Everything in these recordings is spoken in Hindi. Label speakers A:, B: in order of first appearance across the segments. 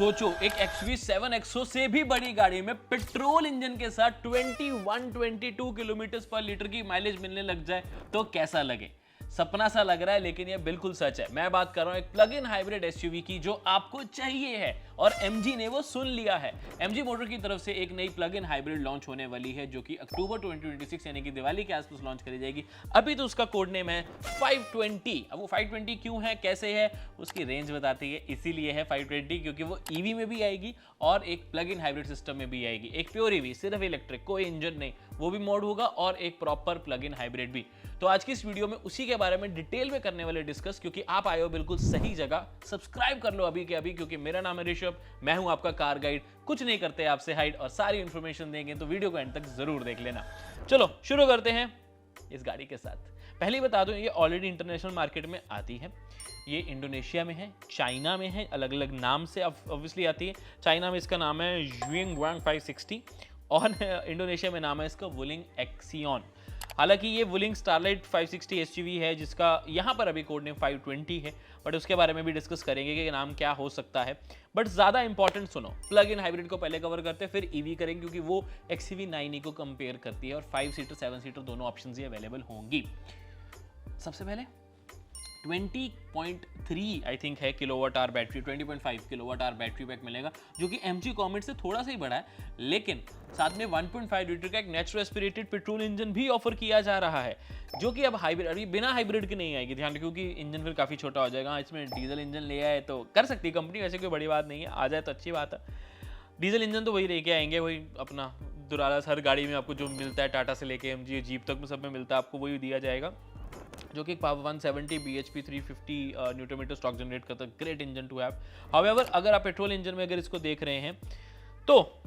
A: सोचो एक XUV7XO से भी बड़ी गाड़ी में पेट्रोल इंजन के साथ 21-22 किलोमीटर पर लीटर की माइलेज मिलने लग जाए तो कैसा लगे। सपना सा लग रहा है लेकिन ये बिल्कुल सच है। मैं बात कर रहा हूं एक प्लग इन हाइब्रिड एसयूवी की जो आपको चाहिए है और MG ने वो सुन लिया है। MG मोटर की तरफ से एक नई प्लग इन हाइब्रिड लॉन्च होने वाली है जो कि अक्टूबर 2026 यानी कि दिवाली के आसपास लॉन्च करी जाएगी। अभी तो उसका कोड नेम है 520। अब वो 520 क्यों है, कैसे है, उसकी रेंज बताती है, इसीलिए है 520 क्योंकि वो ईवी में भी आएगी और एक प्लग इन हाइब्रिड सिस्टम में भी आएगी। एक प्योर ईवी, सिर्फ इलेक्ट्रिक, कोई इंजन नहीं, वो भी मोड होगा और एक प्रॉपर प्लग इन हाइब्रिड भी। तो आज की इस वीडियो में उसी के बारे में डिटेल में करने वाले डिस्कस, क्योंकि आप आए हो बिल्कुल सही जगह। सब्सक्राइब कर लो अभी के अभी, क्योंकि मेरा नाम है ऋषभ, मैं हूं आपका कार गाइड। कुछ नहीं करते आपसे हाइड और सारी इंफॉर्मेशन देंगे, तो वीडियो को एंड तक जरूर देख लेना। चलो शुरू करते हैं इस गाड़ी के साथ। पहले ही बता दूं ये ऑलरेडी इंटरनेशनल मार्केट में आती है। ये इंडोनेशिया में है, चाइना में है, अलग अलग नाम से ऑब्वियसली आती है। चाइना में इसका नाम है ज़ुयिंगवांग 560 और इंडोनेशिया में नाम है इसका वुलिंग एक्सियन। हालांकि ये वुलिंग स्टारलाइट 560 एसयूवी है जिसका यहाँ पर अभी कोड नेम 520 है, बट उसके बारे में भी डिस्कस करेंगे कि नाम क्या हो सकता है। बट ज़्यादा इंपॉर्टेंट सुनो, प्लग इन हाइब्रिड को पहले कवर करते हैं, फिर ईवी करेंगे क्योंकि वो XUV9e को कंपेयर करती है और 5 सीटर 7 सीटर दोनों ऑप्शन ही अवेलेबल होंगी। सबसे पहले 20.3 आई थिंक है kilowatt hour battery, 20.5 kilowatt hour battery pack मिलेगा जो कि MG कॉमेट से थोड़ा सा ही बड़ा है, लेकिन साथ में 1.5 लीटर का एक नेचुरल एस्पिरेटेड पेट्रोल इंजन भी ऑफर किया जा रहा है जो कि अब हाइब्रिड, अभी बिना हाइब्रिड के नहीं आएगी, ध्यान रखिए, क्योंकि इंजन फिर काफ़ी छोटा हो जाएगा। इसमें डीजल इंजन ले आए तो कर सकती है कंपनी, वैसे कोई बड़ी बात नहीं है, आ जाए तो अच्छी बात है। डीजल इंजन तो वही लेके आएंगे, वही अपना दुराला हर गाड़ी में आपको जो मिलता है, टाटा से लेके MG जीप तक में सब में मिलता है, आपको वही दिया जाएगा, जो कि 170 bhp 350 न्यूटन मीटर स्टॉक जनरेट करता है। Great engine to have. However अगर आप पेट्रोल इंजन में अगर इसको देख रहे हैं तो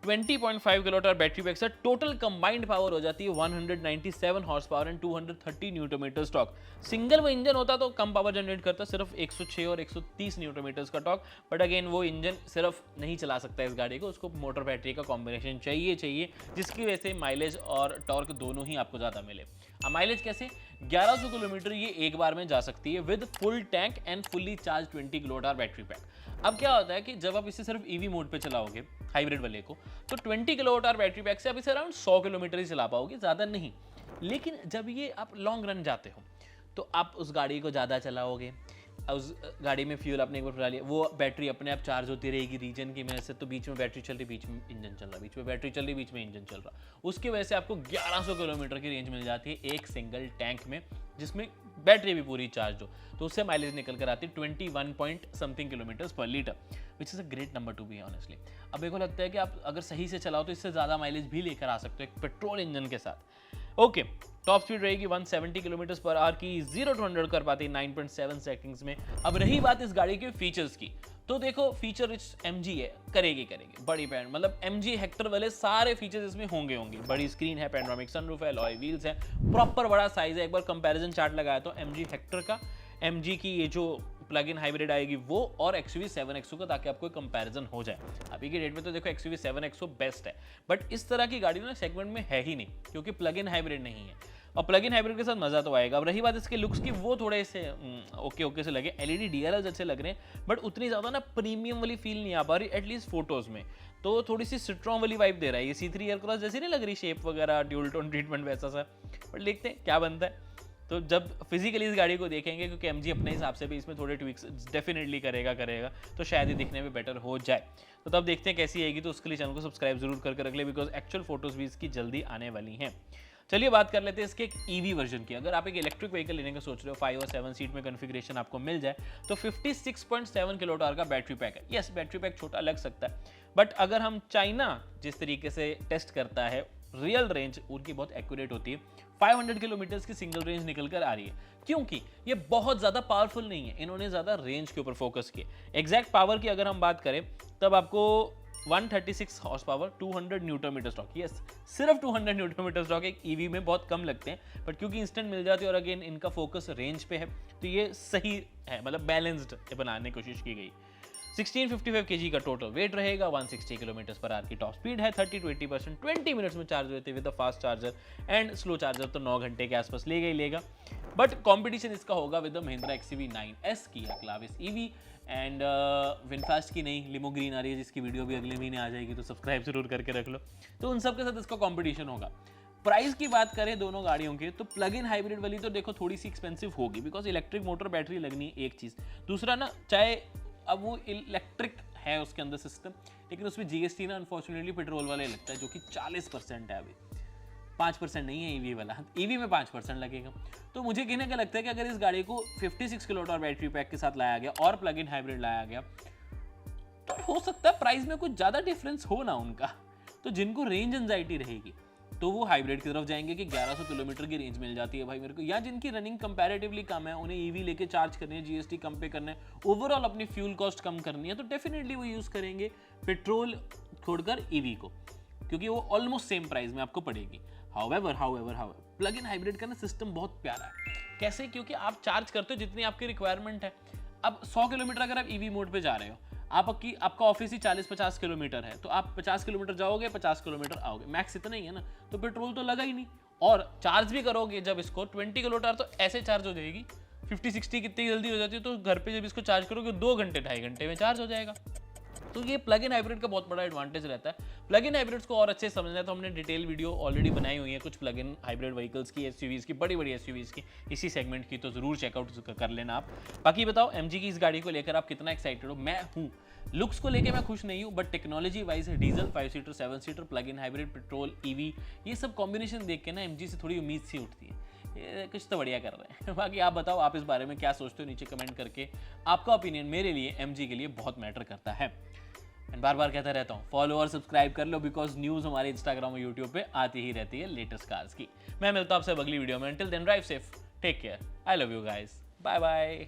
A: 20.5 किलोवाट आवर बैटरी पैक से टोटल कंबाइंड पावर हो जाती है 197 horsepower and 230 newton metre स्टॉक। सिंगल वो इंजन होता तो कम पावर जनरेट करता, सिर्फ 106 और 130 न्यूटन मीटर्स का टॉर्क। बट अगेन वो इंजन सिर्फ नहीं चला सकता इस गाड़ी को, उसको मोटर बैटरी का कॉम्बिनेशन चाहिए जिसकी वजह से माइलेज और टॉर्क दोनों ही आपको ज़्यादा मिले। अब माइलेज कैसे, 1100 किलोमीटर ये एक बार में जा सकती है with full tank and fully charge 20 kilowatt hour battery pack. अब क्या होता है कि जब आप इसे सिर्फ ईवी मोड पे चलाओगे हाइब्रिड वाले को, तो 20 किलोवाट आवर बैटरी पैक से आप इसे अराउंड 100 किलोमीटर ही चला पाओगे, ज़्यादा नहीं। लेकिन जब ये आप लॉन्ग रन जाते हो तो आप उस गाड़ी को ज़्यादा चलाओगे, उस गाड़ी में फ्यूल आपने एक बार डाला, वो बैटरी अपने आप चार्ज होती रहेगी रीजन की वजह से, तो बीच में बैटरी चल रही, बीच में इंजन चल रहा, बीच में बैटरी चल रही, बीच में इंजन चल रहा, उसकी वजह से आपको 1100 किलोमीटर की रेंज मिल जाती है एक सिंगल टैंक में, जिसमें बैटरी भी पूरी चार्ज हो, तो उससे माइलेज निकल कर आती है 21 पॉइंट समथिंग किलोमीटर्स पर litre, which is a great number to be honestly. अब मेरे को लगता है कि आप अगर सही से चलाओ तो इससे ज़्यादा माइलेज भी लेकर आ सकते हो एक पेट्रोल इंजन के साथ। ओके, टॉप स्पीड रहेगी 170 किलोमीटर पर आवर की, 0 to 100 कर पाती है 9.7 सेकंड्स में। अब रही बात इस गाड़ी के फीचर्स की, तो देखो फीचर रिच MG है, करेगी बड़ी पैंट, मतलब MG हेक्टर वाले सारे फीचर्स इसमें होंगे। बड़ी स्क्रीन है, पैनोरामिक सनरूफ है, अलॉय व्हील्स है, प्रॉपर बड़ा साइज है। एक बार कंपैरिजन चार्ट लगाया तो MG हेक्टर का, MG की ये जो प्लग इन हाइब्रिड आएगी वो और XUV7XO का, ताकि आपको कंपैरिजन हो जाए। अभी की डेट में तो देखो XUV7XO बेस्ट है, बट इस तरह की गाड़ी ना सेगमेंट में है ही नहीं, क्योंकि प्लग इन हाइब्रिड नहीं है, और प्लग इन हाइब्रिड के साथ मजा तो आएगा। अब रही बात इसके लुक्स की, वो थोड़े से ओके से लगे, LED DRLs अच्छे लग रहे हैं, बट उतनी ज़्यादा ना प्रीमियम वाली फील नहीं आ पा रही, एटलीस्ट फोटोज़ में। तो थोड़ी सी स्ट्रॉन्ग वाली वाइब दे रहा है ये C3 एयरक्रॉस जैसी नहीं लग रही, शेप वगैरह, ड्यूल टोन ट्रीटमेंट वैसा सा, बट देखते हैं क्या बनता है। तो जब फिजिकली इस गाड़ी को देखेंगे, क्योंकि MG अपने हिसाब से भी इसमें थोड़े ट्विक्स डेफिनेटली करेगा, तो शायद ही दिखने में बेटर हो जाए। तो तब देखते हैं कैसी आएगी, तो उसके लिए चैनल को सब्सक्राइब जरूर करके रख ले, बिकॉज एक्चुअल फोटोज़ भी इसकी जल्दी आने वाली हैं। चलिए बात कर लेते हैं इसके एक ईवी वर्जन की। अगर आप एक इलेक्ट्रिक व्हीकल लेने का सोच रहे हो, 5 और 7 सीट में कॉन्फ़िगरेशन आपको मिल जाए, तो 56.7 किलोवाट आवर का बैटरी पैक है। यस, बैटरी पैक छोटा लग सकता है, बट अगर हम चाइना जिस तरीके से टेस्ट करता है, रियल रेंज उनकी बहुत एक्यूरेट होती है, 500 किलोमीटर की सिंगल रेंज निकल कर आ रही है, क्योंकि ये बहुत ज़्यादा पावरफुल नहीं है, इन्होंने ज़्यादा रेंज के ऊपर फोकस किया। एग्जैक्ट पावर की अगर हम बात करें, तब आपको 136 हॉर्स पावर, 200 न्यूटन मीटर स्टॉक, यस सिर्फ 200 न्यूटन मीटर स्टॉक एक ईवी में बहुत कम लगते हैं, बट क्योंकि इंस्टेंट मिल जाती है और अगेन इनका फोकस रेंज पे है, तो ये सही है, मतलब बैलेंस्ड बनाने की कोशिश की गई। 1655 kg का टोटल वेट रहेगा, 160 किलोमीटर पर आवर की टॉप स्पीड है, 30 to 80% 20 मिनट्स में चार्ज होते with fast charger, and slow charger तो 9 घंटे के आसपास लेगा ही लेगा। बट कंपटीशन इसका होगा विद द महिंद्रा XUV9S, किया क्लाविस EV, एंड विनफास्ट की नई लिमो ग्रीन आ रही है जिसकी वीडियो भी अगले महीने आ जाएगी, तो सब्सक्राइब जरूर करके रख लो। तो उन सब के साथ इसका कॉम्पिटिशन होगा। प्राइस की बात करें दोनों गाड़ियों के, तो प्लग इन हाइब्रिड वाली तो देखो थोड़ी सी एक्सपेंसिव होगी, बिकॉज इलेक्ट्रिक मोटर बैटरी लगनी है एक चीज़। दूसरा ना, चाहे अब वो इलेक्ट्रिक है उसके अंदर सिस्टम, लेकिन उसमें जीएसटी ना अनफॉर्चुनेटली पेट्रोल वाले लगता है, जो कि 40% है अभी, 5% नहीं है ईवी वाला। ईवी में 5% लगेगा। तो मुझे कहने का लगता है कि अगर इस गाड़ी को 56 किलोवाट और बैटरी पैक के साथ लाया गया और प्लग इन हाइब्रिड लाया गया, तो हो सकता है प्राइस में कुछ ज़्यादा डिफरेंस हो ना उनका। तो जिनको रेंज एंजाइटी रहेगी तो वो हाइब्रिड की तरफ जाएंगे कि 1100 किलोमीटर की रेंज मिल जाती है भाई मेरे को, या जिनकी रनिंग कंपैरेटिवली कम है, उन्हें ईवी लेके चार्ज करनी है, जीएसटी कम पे करना है, ओवरऑल अपनी फ्यूल कॉस्ट कम करनी है, तो डेफिनेटली वो यूज़ करेंगे पेट्रोल छोड़कर ईवी को, क्योंकि वो ऑलमोस्ट सेम प्राइस में आपको पड़ेगी। हाउएवर प्लग इन हाइब्रिड का ना सिस्टम बहुत प्यारा है। कैसे? क्योंकि आप चार्ज करते हो जितनी आपकी रिक्वायरमेंट है। अब 100 किलोमीटर अगर आप ईवी मोड पे जा रहे हो, आपका ऑफिस ही 40-50 किलोमीटर है, तो आप 50 किलोमीटर जाओगे, 50 किलोमीटर आओगे, मैक्स इतना ही है ना, तो पेट्रोल तो लगा ही नहीं। और चार्ज भी करोगे जब इसको 20 किलोमीटर, तो ऐसे चार्ज हो जाएगी 50-60 कितनी जल्दी हो जाती है, तो घर पे जब इसको चार्ज करोगे 2 घंटे 2.5 घंटे में चार्ज हो जाएगा। तो ये प्लग इन हाइब्रिड का बहुत बड़ा एडवांटेज रहता है। प्लग इन हाइब्रिड्स को और अच्छे समझना है तो हमने डिटेल वीडियो ऑलरेडी बनाई हुई है कुछ प्लग इन हाइब्रिड व्हीकल्स की, एसयूवीज की, बड़ी बड़ी एसयूवीज की, इसी सेगमेंट की, तो जरूर चेकआउट कर लेना आप। बाकी बताओ एमजी की इस गाड़ी को लेकर आप कितना एक्साइटेड हो? मैं हूँ। लुक्स को लेकर मैं खुश नहीं हूँ, but technology wise diesel 5 seater 7 seater plug in hybrid petrol EV, ये सब कॉम्बिनेशन देख के ना एमजी से थोड़ी उम्मीद सी उठती है, कुछ तो बढ़िया कर रहे हैं। बाकी आप बताओ आप इस बारे में क्या सोचते हो, नीचे कमेंट करके। आपका ओपिनियन मेरे लिए एमजी के लिए बहुत मैटर करता है। एंड बार बार कहता रहता हूँ फॉलो और सब्सक्राइब कर लो, बिकॉज न्यूज़ हमारे इंस्टाग्राम और यूट्यूब पे आती ही रहती है लेटेस्ट कार्स की। मैं मिलता हूँ आपसे अगली वीडियो में। Until then drive safe, take care, I love you guys, bye bye.